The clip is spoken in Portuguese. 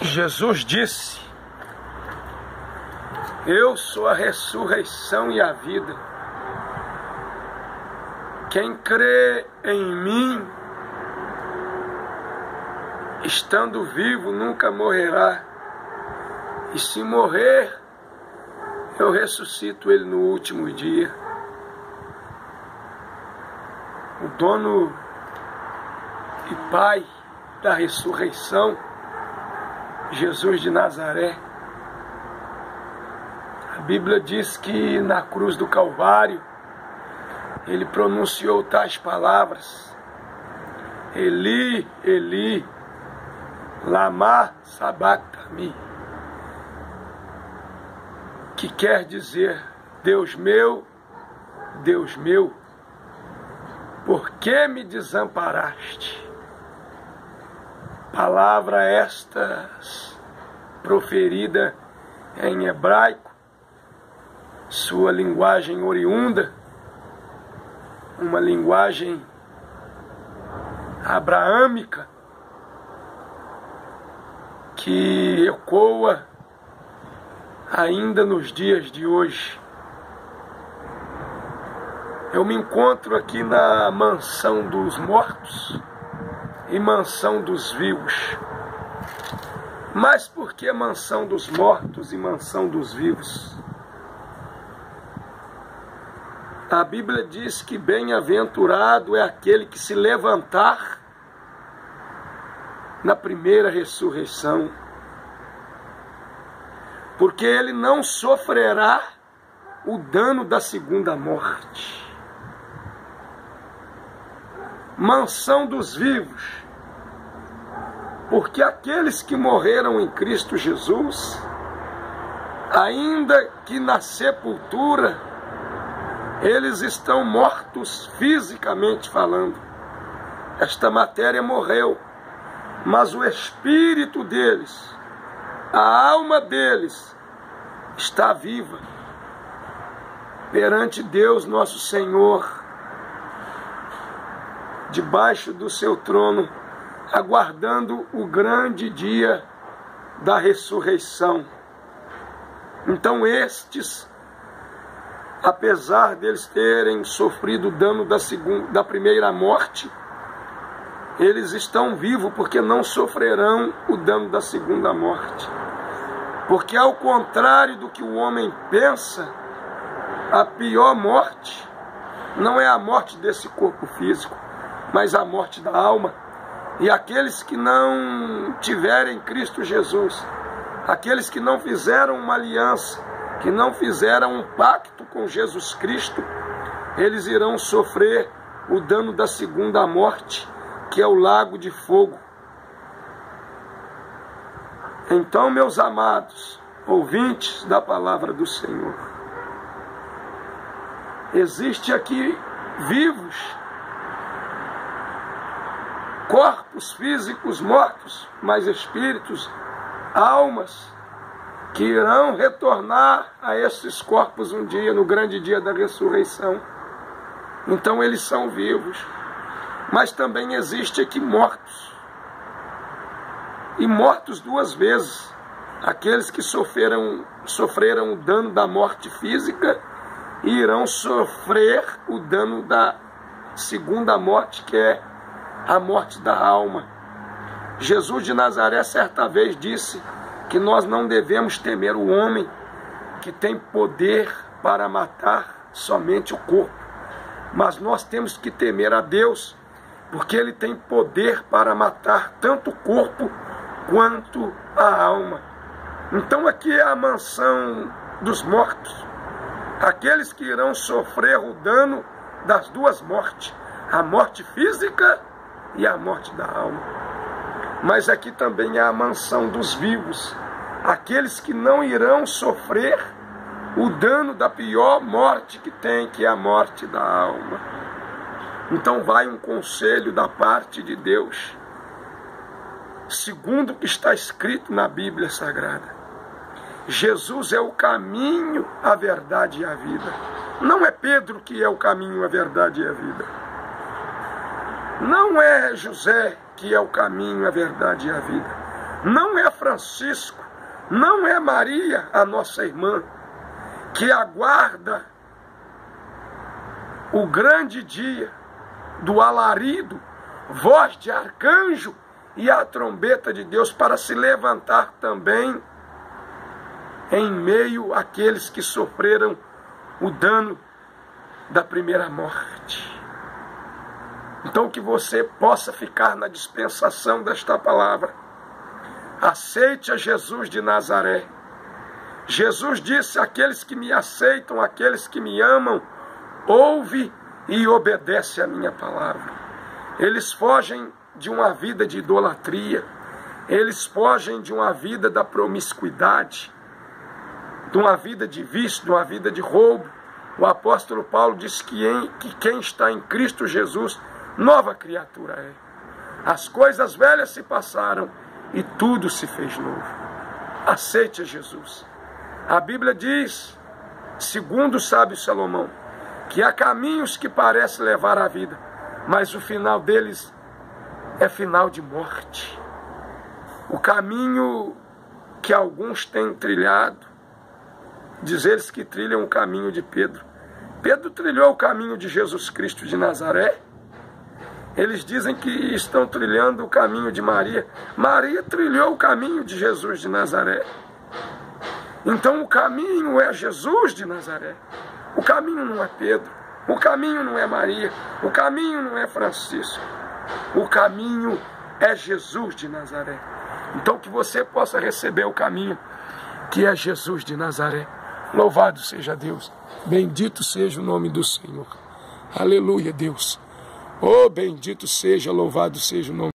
Jesus disse: eu sou a ressurreição e a vida. Quem crê em mim, estando vivo, nunca morrerá. E se morrer, eu ressuscito ele no último dia. O dono e Pai da ressurreição, Jesus de Nazaré. A Bíblia diz que na cruz do Calvário ele pronunciou tais palavras: Eli, Eli, lama sabachthani, que quer dizer: Deus meu, por que me desamparaste? Palavra estas proferida em hebraico, sua linguagem oriunda, uma linguagem abraâmica, que ecoa ainda nos dias de hoje. Eu me encontro aqui na mansão dos mortos e mansão dos vivos. Mas por que mansão dos mortos e mansão dos vivos? A Bíblia diz que bem-aventurado é aquele que se levantar na primeira ressurreição, porque ele não sofrerá o dano da segunda morte. Mansão dos vivos, porque aqueles que morreram em Cristo Jesus, ainda que na sepultura, eles estão mortos fisicamente falando. Esta matéria morreu, mas o espírito deles, a alma deles, está viva perante Deus nosso Senhor, debaixo do seu trono, aguardando o grande dia da ressurreição. Então estes, apesar deles terem sofrido o dano da primeira morte, eles estão vivos porque não sofrerão o dano da segunda morte. Porque ao contrário do que o homem pensa, a pior morte não é a morte desse corpo físico, mas a morte da alma. E aqueles que não tiverem Cristo Jesus, aqueles que não fizeram uma aliança, que não fizeram um pacto com Jesus Cristo, eles irão sofrer o dano da segunda morte, que é o lago de fogo. Então, meus amados ouvintes da palavra do Senhor, existe aqui vivos, corpos físicos mortos, mas espíritos, almas, que irão retornar a esses corpos um dia, no grande dia da ressurreição. Então eles são vivos. Mas também existe aqui mortos. E mortos duas vezes. Aqueles que sofreram o dano da morte física e irão sofrer o dano da segunda morte, que é a morte da alma. Jesus de Nazaré certa vez disse que nós não devemos temer o homem que tem poder para matar somente o corpo, mas nós temos que temer a Deus, porque Ele tem poder para matar tanto o corpo quanto a alma. Então aqui é a mansão dos mortos, aqueles que irão sofrer o dano das duas mortes, a morte física e a morte da alma. Mas aqui também é a mansão dos vivos, aqueles que não irão sofrer o dano da pior morte que tem, que é a morte da alma. Então vai um conselho da parte de Deus, segundo o que está escrito na Bíblia Sagrada. Jesus é o caminho, a verdade e a vida. Não é Pedro que é o caminho, a verdade e a vida. Não é José que é o caminho, a verdade e a vida. não é Francisco, não é Maria, a nossa irmã, que aguarda o grande dia do alarido, voz de arcanjo e a trombeta de Deus para se levantar também em meio àqueles que sofreram o dano da primeira morte. Então que você possa ficar na dispensação desta palavra. Aceite a Jesus de Nazaré. Jesus disse: aqueles que me aceitam, aqueles que me amam, ouve e obedece a minha palavra. Eles fogem de uma vida de idolatria, eles fogem de uma vida da promiscuidade, de uma vida de vício, de uma vida de roubo. O apóstolo Paulo diz que quem está em Cristo Jesus, nova criatura é. As coisas velhas se passaram e tudo se fez novo. Aceite a Jesus. A Bíblia diz, segundo o sábio Salomão, que há caminhos que parecem levar à vida, mas o final deles é final de morte. O caminho que alguns têm trilhado, diz eles que trilham o caminho de Pedro. Pedro trilhou o caminho de Jesus Cristo de Nazaré. Eles dizem que estão trilhando o caminho de Maria. Maria trilhou o caminho de Jesus de Nazaré. Então o caminho é Jesus de Nazaré. O caminho não é Pedro. O caminho não é Maria. O caminho não é Francisco. O caminho é Jesus de Nazaré. Então que você possa receber o caminho que é Jesus de Nazaré. Louvado seja Deus. Bendito seja o nome do Senhor. Aleluia, Deus. Oh, bendito seja, louvado seja o nome.